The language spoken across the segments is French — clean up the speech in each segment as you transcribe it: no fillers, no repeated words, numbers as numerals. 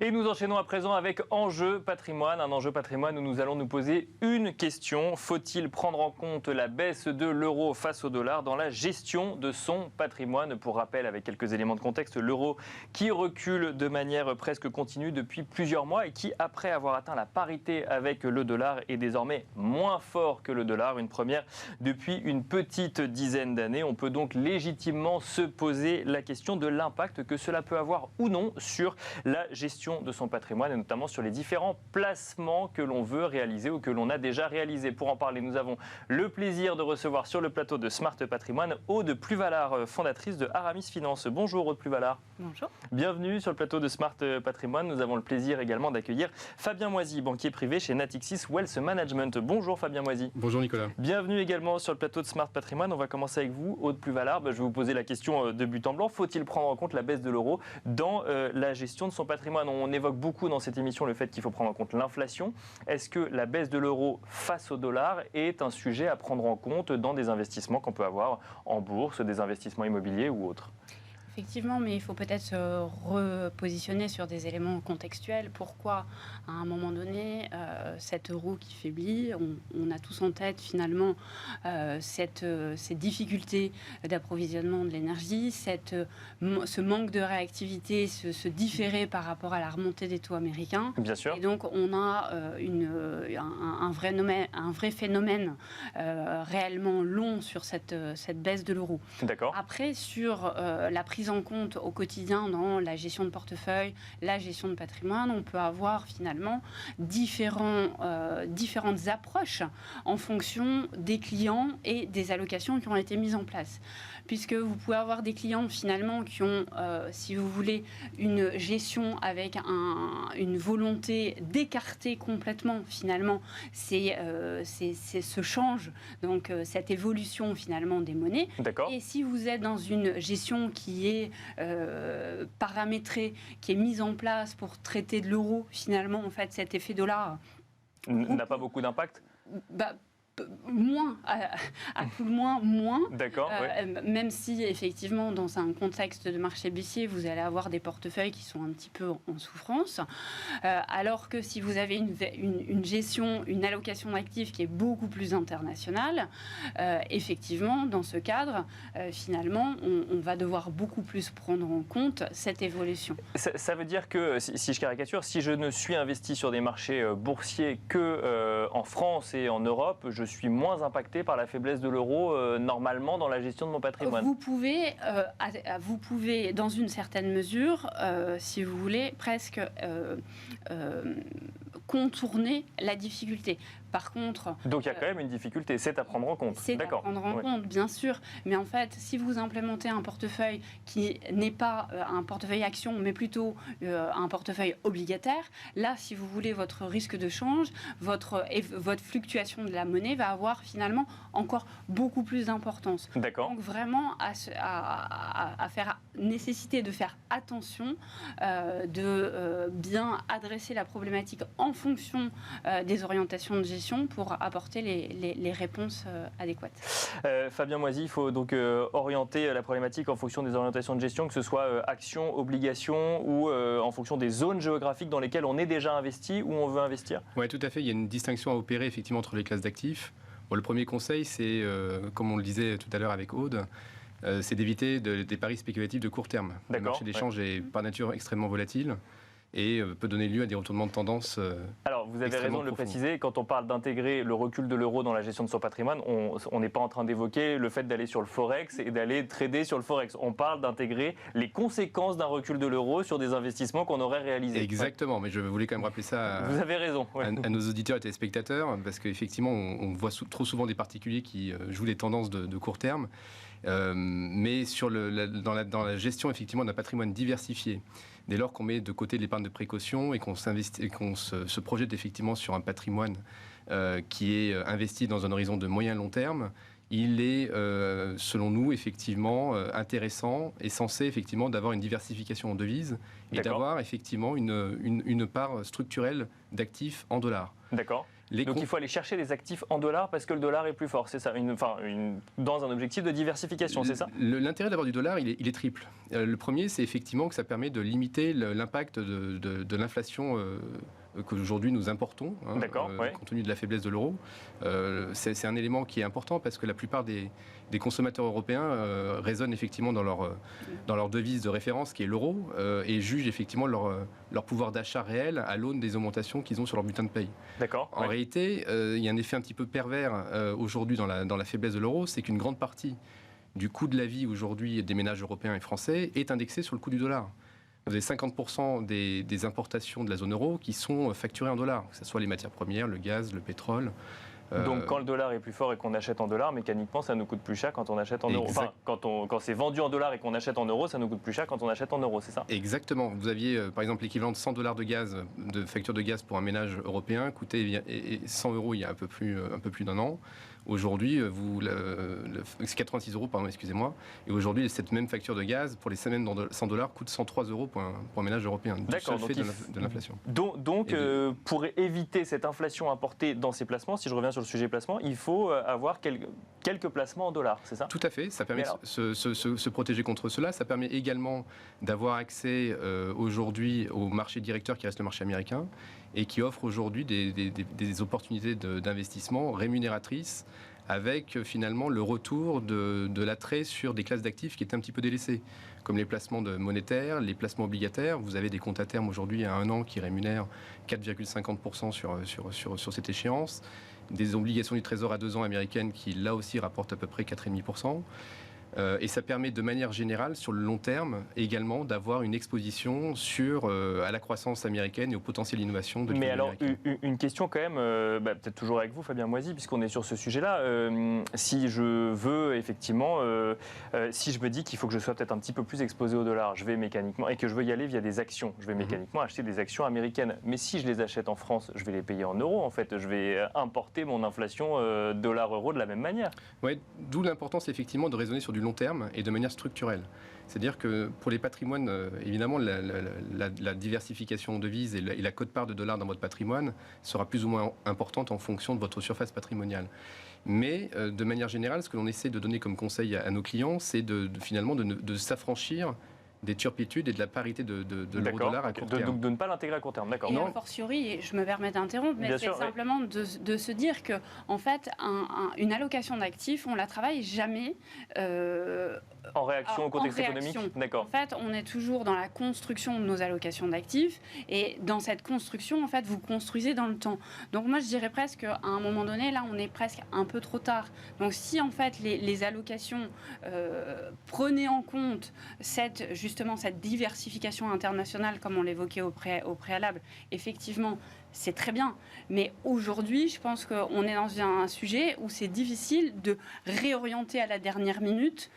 Et nous enchaînons à présent avec Enjeu patrimoine, un enjeu patrimoine où nous allons nous poser une question. Faut-il prendre en compte la baisse de l'euro face au dollar dans la gestion de son patrimoine? Pour rappel, avec quelques éléments de contexte, l'euro qui recule de manière presque continue depuis plusieurs mois et qui, après avoir atteint la parité avec le dollar, est désormais moins fort que le dollar, une première depuis une petite dizaine d'années. On peut donc légitimement se poser la question de l'impact que cela peut avoir ou non sur la gestion de son patrimoine et notamment sur les différents placements que l'on veut réaliser ou que l'on a déjà réalisés. Pour en parler, nous avons le plaisir de recevoir sur le plateau de Smart Patrimoine Aude Pluvallard, fondatrice de Aramis Finance. Bonjour Aude Pluvallard. Bonjour. Bienvenue sur le plateau de Smart Patrimoine. Nous avons le plaisir également d'accueillir Fabien Moisy, banquier privé chez Natixis Wealth Management. Bonjour Fabien Moisy. Bonjour Nicolas. Bienvenue également sur le plateau de Smart Patrimoine. On va commencer avec vous, Aude Pluvallard. Je vais vous poser la question de but en blanc. Faut-il prendre en compte la baisse de l'euro dans la gestion de son patrimoine? On évoque beaucoup dans cette émission le fait qu'il faut prendre en compte l'inflation. Est-ce que la baisse de l'euro face au dollar est un sujet à prendre en compte dans des investissements qu'on peut avoir en bourse, des investissements immobiliers ou autres? Effectivement, mais il faut peut-être se repositionner sur des éléments contextuels. Pourquoi, à un moment donné, cet euro qui faiblit, on a tous en tête finalement ces difficultés d'approvisionnement de l'énergie, ce manque de réactivité, ce différé par rapport à la remontée des taux américains. Bien sûr. Et donc, on a un vrai phénomène réellement long sur cette baisse de l'euro. D'accord. Après, sur la prise en compte au quotidien dans la gestion de portefeuille, la gestion de patrimoine, on peut avoir finalement différentes approches en fonction des clients et des allocations qui ont été mises en place. Puisque vous pouvez avoir des clients finalement qui ont, si vous voulez, une gestion avec une volonté d'écarter complètement finalement ce change, donc cette évolution finalement des monnaies. D'accord. Et si vous êtes dans une gestion qui est paramétrée, qui est mise en place pour traiter de l'euro, finalement, en fait, cet effet dollar n'a pas beaucoup d'impact? Moins, à tout le moins, moins. D'accord, ouais. Même si, effectivement, dans un contexte de marché baissier, vous allez avoir des portefeuilles qui sont un petit peu en souffrance. Alors que si vous avez une gestion, une allocation d'actifs qui est beaucoup plus internationale, effectivement, dans ce cadre, finalement, on va devoir beaucoup plus prendre en compte cette évolution. Ça veut dire que, si je caricature, si je ne suis investi sur des marchés boursiers que en France et en Europe, je suis moins impacté par la faiblesse de l'euro normalement dans la gestion de mon patrimoine. Vous pouvez, dans une certaine mesure, si vous voulez, presque contourner la difficulté. Par contre... Donc il y a quand même une difficulté, c'est à prendre en compte. C'est à prendre en compte, bien sûr. Mais en fait, si vous implémentez un portefeuille qui n'est pas un portefeuille action, mais plutôt un portefeuille obligataire, là, si vous voulez, votre risque de change, votre fluctuation de la monnaie va avoir finalement encore beaucoup plus d'importance. D'accord. Donc vraiment, nécessité de faire attention, de bien adresser la problématique en fonction des orientations de gestion pour apporter les réponses adéquates. Fabien Moisy, il faut donc orienter la problématique en fonction des orientations de gestion, que ce soit actions, obligations ou en fonction des zones géographiques dans lesquelles on est déjà investi ou on veut investir. Oui, tout à fait. Il y a une distinction à opérer effectivement entre les classes d'actifs. Bon, le premier conseil, c'est, comme on le disait tout à l'heure avec Aude, c'est d'éviter des paris spéculatifs de court terme. Le marché des changes est par nature extrêmement volatile et peut donner lieu à des retournements de tendance. Alors, vous avez raison de le préciser, quand on parle d'intégrer le recul de l'euro dans la gestion de son patrimoine, on n'est pas en train d'évoquer le fait d'aller sur le Forex et d'aller trader sur le Forex. On parle d'intégrer les conséquences d'un recul de l'euro sur des investissements qu'on aurait réalisés. Exactement, mais je voulais quand même rappeler ça vous avez raison, ouais. à nos auditeurs et téléspectateurs, parce qu'effectivement, on voit trop souvent des particuliers qui jouent les tendances de court terme. Mais dans la gestion effectivement d'un patrimoine diversifié, dès lors qu'on met de côté l'épargne de précaution et qu'on se projette effectivement sur un patrimoine qui est investi dans un horizon de moyen-long terme, il est, selon nous, effectivement intéressant et censé effectivement d'avoir une diversification en devises et d'avoir effectivement une part structurelle d'actifs en dollars. D'accord. Donc il faut aller chercher des actifs en dollars parce que le dollar est plus fort, c'est ça, dans un objectif de diversification, c'est ça? L'intérêt d'avoir du dollar, il est triple. Le premier, c'est effectivement que ça permet de limiter l'impact de l'inflation qu'aujourd'hui nous importons, compte tenu de la faiblesse de l'euro. C'est un élément qui est important parce que la plupart des consommateurs européens raisonnent effectivement dans leur devise de référence qui est l'euro et jugent effectivement leur pouvoir d'achat réel à l'aune des augmentations qu'ils ont sur leur butin de paye. D'accord. En réalité, il y a un effet un petit peu pervers aujourd'hui dans la faiblesse de l'euro, c'est qu'une grande partie du coût de la vie aujourd'hui des ménages européens et français est indexé sur le coût du dollar. Vous avez 50% des importations de la zone euro qui sont facturées en dollars, que ce soit les matières premières, le gaz, le pétrole. Donc quand le dollar est plus fort et qu'on achète en dollars, mécaniquement ça nous coûte plus cher quand on achète en euros. Enfin, quand c'est vendu en dollars et qu'on achète en euros, ça nous coûte plus cher quand on achète en euros, c'est ça? Exactement. Vous aviez par exemple l'équivalent de $100 de facture de gaz pour un ménage européen, coûtait 100 € il y a un peu plus d'un an. Aujourd'hui, c'est 86 €, pardon, excusez-moi. Et aujourd'hui, cette même facture de gaz pour les semaines dans $100 coûte 103 € pour un ménage européen. D'accord. Donc, de l'inflation. Donc, pour éviter cette inflation importée dans ces placements, si je reviens sur le sujet placement, il faut avoir quelques placements en dollars, c'est ça? Tout à fait. Ça permet de se protéger contre cela. Ça permet également d'avoir accès aujourd'hui au marché directeur qui reste le marché américain et qui offre aujourd'hui des opportunités d'investissement rémunératrices avec finalement le retour de l'attrait sur des classes d'actifs qui étaient un petit peu délaissées, comme les placements monétaires, les placements obligataires. Vous avez des comptes à terme aujourd'hui à 1 an qui rémunèrent 4,50% sur cette échéance, des obligations du Trésor à 2 ans américaines qui là aussi rapportent à peu près 4,5%. Et ça permet de manière générale, sur le long terme, également d'avoir une exposition à la croissance américaine et au potentiel d'innovation de l'économie américaine. Mais alors, une question quand même, peut-être toujours avec vous, Fabien Moisy, puisqu'on est sur ce sujet-là. Si je veux effectivement, si je me dis qu'il faut que je sois peut-être un petit peu plus exposé au dollar, je vais mécaniquement, et que je veux y aller via des actions, je vais mécaniquement acheter des actions américaines. Mais si je les achète en France, je vais les payer en euros, en fait. Je vais importer mon inflation dollar-euro de la même manière. Oui, d'où l'importance effectivement de raisonner sur du long terme et de manière structurelle. C'est-à-dire que pour les patrimoines, évidemment, la diversification en devises et la quote-part de dollars dans votre patrimoine sera plus ou moins importante en fonction de votre surface patrimoniale. Mais de manière générale, ce que l'on essaie de donner comme conseil à nos clients, c'est finalement de s'affranchir des turpitudes et de la parité de l'euro-dollar à court terme. Donc de ne pas l'intégrer à court terme, d'accord. Et a fortiori, je me permets d'interrompre, mais c'est simplement de se dire que, en fait, une allocation d'actifs, on la travaille jamais en réaction au contexte économique. D'accord. En fait, on est toujours dans la construction de nos allocations d'actifs, et dans cette construction, en fait, vous construisez dans le temps. Donc moi, je dirais presque qu'à un moment donné, là, on est presque un peu trop tard. Donc si, en fait, les allocations prenaient en compte justement cette diversification internationale, comme on l'évoquait au préalable, effectivement, c'est très bien. Mais aujourd'hui, je pense qu'on est dans un sujet où c'est difficile de réorienter à la dernière minute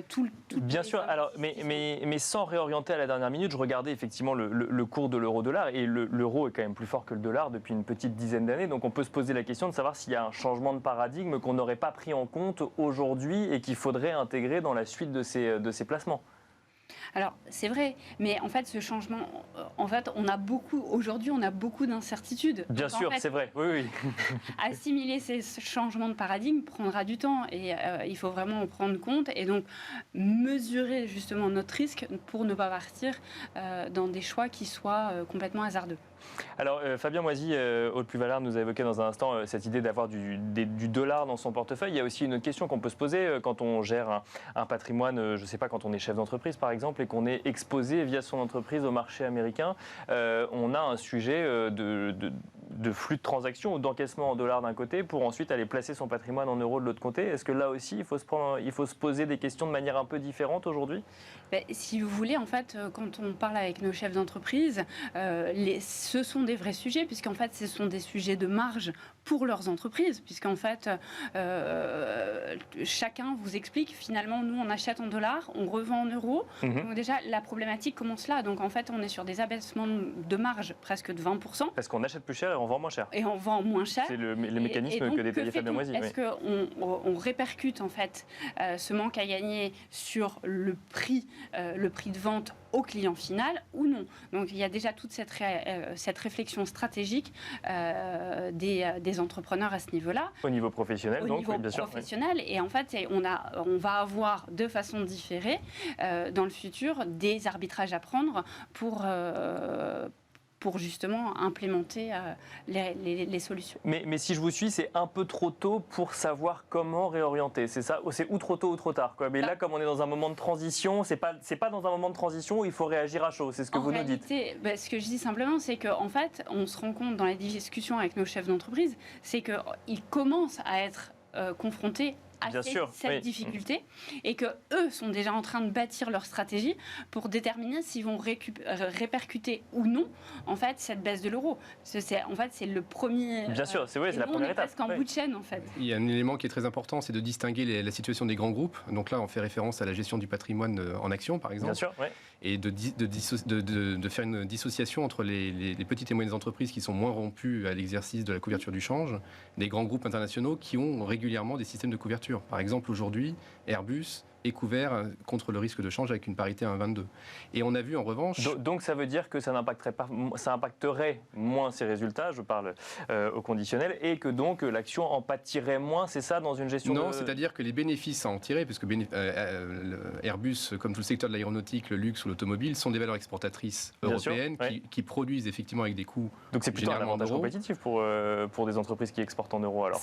tout. Bien sûr. Alors, mais sans réorienter à la dernière minute, je regardais effectivement le cours de l'euro-dollar, et l'euro est quand même plus fort que le dollar depuis une petite dizaine d'années. Donc on peut se poser la question de savoir s'il y a un changement de paradigme qu'on n'aurait pas pris en compte aujourd'hui et qu'il faudrait intégrer dans la suite de ces placements. Alors, c'est vrai, mais en fait, ce changement, aujourd'hui, on a beaucoup d'incertitudes. Bien sûr, c'est vrai, oui. Assimiler ces changements de paradigme prendra du temps, et il faut vraiment en prendre compte, et donc mesurer justement notre risque pour ne pas partir dans des choix qui soient complètement hasardeux. Alors, Fabien Moisy, Haute Plus-Valeur nous a évoqué dans un instant cette idée d'avoir du dollar dans son portefeuille. Il y a aussi une autre question qu'on peut se poser quand on gère un patrimoine, je ne sais pas, quand on est chef d'entreprise par exemple, et qu'on est exposé via son entreprise au marché américain. On a un sujet de flux de transactions ou d'encaissement en dollars d'un côté pour ensuite aller placer son patrimoine en euros de l'autre côté. Est-ce que là aussi, il faut se poser des questions de manière un peu différente aujourd'hui? Si vous voulez, en fait, quand on parle avec nos chefs d'entreprise, ce sont des vrais sujets, puisqu'en fait, ce sont des sujets de marge pour leurs entreprises, puisqu'en fait, chacun vous explique, finalement, nous, on achète en dollars, on revend en euros. Donc déjà, la problématique commence là. Donc en fait, on est sur des abaissements de marge presque de 20%. Parce qu'on achète plus cher et on vend moins cher. Et on vend moins cher. C'est le mécanisme que détaillait Fabien Moisy. Est-ce qu'on répercute en fait ce manque à gagner sur le prix de vente au client final ou non? Donc il y a déjà toute cette réflexion stratégique des entrepreneurs à ce niveau-là. Au niveau professionnel, au donc, niveau oui, bien professionnel, sûr. Et en fait, on va avoir de façon différée dans le futur des arbitrages à prendre pour justement implémenter les solutions. Mais si je vous suis, c'est un peu trop tôt pour savoir comment réorienter. C'est ça, c'est ou trop tôt ou trop tard, quoi. Mais là, comme on est dans un moment de transition, c'est pas dans un moment de transition où il faut réagir à chaud. C'est ce que vous nous dites. Ce que je dis simplement, c'est qu'en fait, on se rend compte dans les discussions avec nos chefs d'entreprise, c'est qu'ils commencent à être confrontés à cette difficulté et que eux sont déjà en train de bâtir leur stratégie pour déterminer s'ils vont répercuter ou non en fait cette baisse de l'euro. En fait, c'est le premier. Bien sûr, c'est la première étape. Presque en bout de chaîne en fait. Il y a un élément qui est très important, c'est de distinguer la situation des grands groupes. Donc là, on fait référence à la gestion du patrimoine en action, par exemple. Bien sûr, oui. Et de faire une dissociation entre les petites et moyennes entreprises qui sont moins rompues à l'exercice de la couverture du change, des grands groupes internationaux qui ont régulièrement des systèmes de couverture. Par exemple, aujourd'hui, Airbus est couvert contre le risque de change avec une parité à 1,22. Et on a vu en revanche... Donc ça veut dire que ça impacterait moins ses résultats, je parle au conditionnel, et que donc l'action en pâtirait moins, c'est ça, dans une gestion Non, c'est-à-dire que les bénéfices à en tirer, puisque Airbus, comme tout le secteur de l'aéronautique, le luxe ou l'automobile, sont des valeurs exportatrices européennes qui produisent effectivement avec des coûts. Donc c'est plutôt un avantage compétitif pour des entreprises qui exportent en euros alors.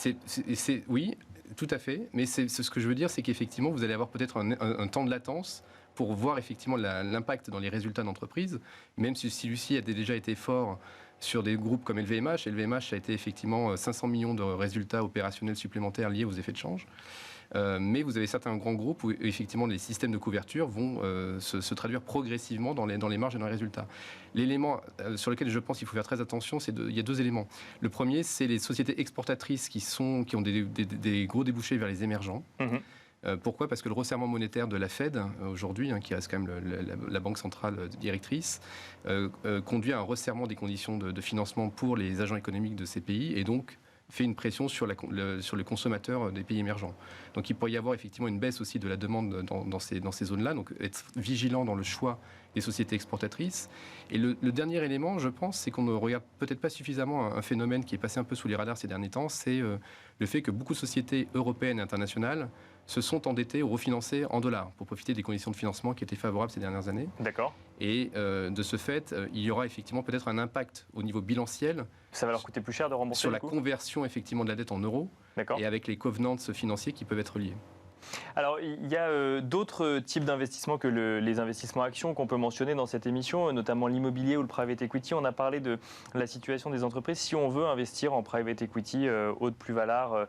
Oui, tout à fait, mais ce que je veux dire, c'est qu'effectivement, vous allez avoir peut-être un temps de latence pour voir effectivement l'impact dans les résultats d'entreprise, même si celui-ci a déjà été fort sur des groupes comme LVMH. LVMH a été effectivement 500 millions de résultats opérationnels supplémentaires liés aux effets de change. Mais vous avez certains grands groupes où effectivement les systèmes de couverture vont se traduire progressivement dans les marges et dans les résultats. L'élément sur lequel je pense qu'il faut faire très attention, il y a deux éléments. Le premier, c'est les sociétés exportatrices qui ont des gros débouchés vers les émergents. Mmh. Pourquoi ? Parce que le resserrement monétaire de la Fed, aujourd'hui, qui reste quand même la banque centrale directrice, conduit à un resserrement des conditions de financement pour les agents économiques de ces pays et donc fait une pression sur les consommateurs des pays émergents. Donc il pourrait y avoir effectivement une baisse aussi de la demande dans ces zones-là, donc être vigilant dans le choix des sociétés exportatrices. Et le dernier élément, je pense, c'est qu'on ne regarde peut-être pas suffisamment un phénomène qui est passé un peu sous les radars ces derniers temps, c'est le fait que beaucoup de sociétés européennes et internationales se sont endettées ou refinancées en dollars pour profiter des conditions de financement qui étaient favorables ces dernières années. D'accord. Et de ce fait, il y aura effectivement peut-être un impact au niveau bilanciel. Ça va leur coûter plus cher de rembourser sur la conversion effectivement de la dette en euros. D'accord. Et avec les covenants financiers qui peuvent être liés. Alors, il y a d'autres types d'investissements que les investissements actions qu'on peut mentionner dans cette émission, notamment l'immobilier ou le private equity. On a parlé de la situation des entreprises. Si on veut investir en private equity haute plus-valeur,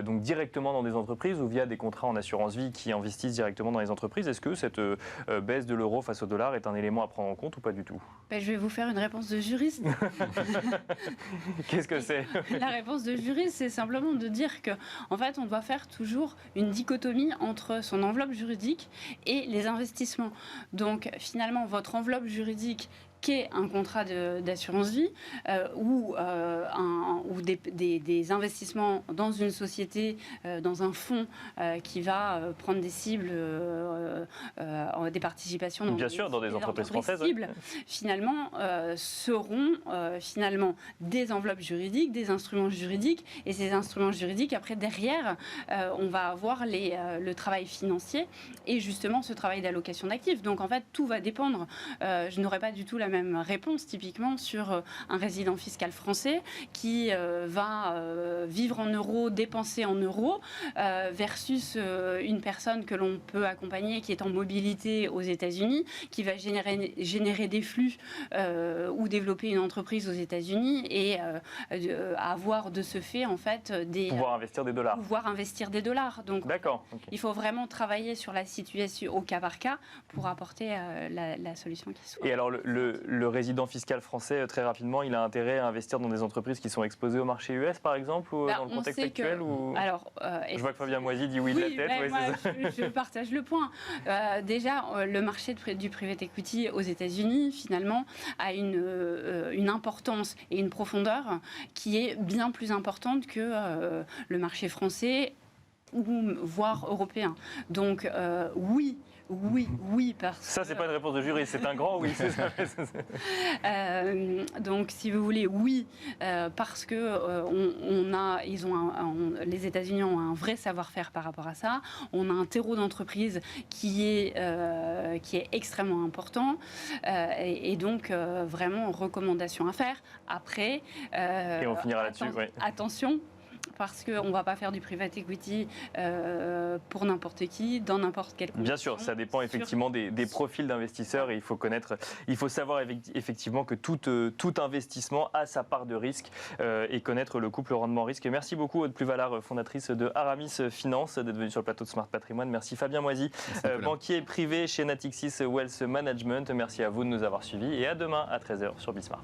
donc directement dans des entreprises ou via des contrats en assurance vie qui investissent directement dans les entreprises, est-ce que cette baisse de l'euro face au dollar est un élément à prendre en compte ou pas du tout ? Je vais vous faire une réponse de juriste. Qu'est-ce que c'est ? La réponse de juriste, c'est simplement de dire que, en fait, on doit faire toujours une dichotomie entre son enveloppe juridique et les investissements. Donc, finalement, votre enveloppe juridique qu'est un contrat d'assurance vie ou des investissements dans une société, dans un fonds qui va prendre des cibles, des participations dans des entreprises françaises, cibles, finalement, seront finalement des enveloppes juridiques, des instruments juridiques, et ces instruments juridiques, après, derrière, on va avoir le travail financier et justement ce travail d'allocation d'actifs. Donc, en fait, tout va dépendre. Je n'aurai pas du tout la même réponse typiquement sur un résident fiscal français qui va vivre en euros, dépenser en euros versus une personne que l'on peut accompagner qui est en mobilité aux États-Unis, qui va générer des flux ou développer une entreprise aux États-Unis et avoir de ce fait en fait pouvoir investir des dollars. Donc d'accord. Il faut vraiment travailler sur la situation au cas par cas pour apporter la solution qui soit. Et alors le résident fiscal français, très rapidement, il a intérêt à investir dans des entreprises qui sont exposées au marché US, par exemple, ou dans le contexte actuel Alors, je vois que Fabien Moisy dit oui de la tête. Oui, moi, je partage le point. Déjà, le marché du private equity aux États-Unis, finalement, a une importance et une profondeur qui est bien plus importante que le marché français ou voire européen. Donc, oui. Oui, parce que... Ça, c'est pas une réponse de jury, c'est un grand oui. Donc, si vous voulez, oui, parce que les États-Unis ont un vrai savoir-faire par rapport à ça. On a un terreau d'entreprise qui est extrêmement important. Et donc, vraiment, recommandation à faire. Après... et on finira là-dessus, oui. Attention, parce qu'on ne va pas faire du private equity pour n'importe qui, dans n'importe quel condition. Bien sûr, ça dépend effectivement des profils d'investisseurs et il faut savoir effectivement que tout investissement a sa part de risque et connaître le couple rendement-risque. Merci beaucoup Aude Pluvalard, fondatrice de Aramis Finance, d'être venue sur le plateau de Smart Patrimoine. Merci Fabien Moisy, banquier privé chez Natixis Wealth Management. Merci à vous de nous avoir suivis et à demain à 13h sur Bismart.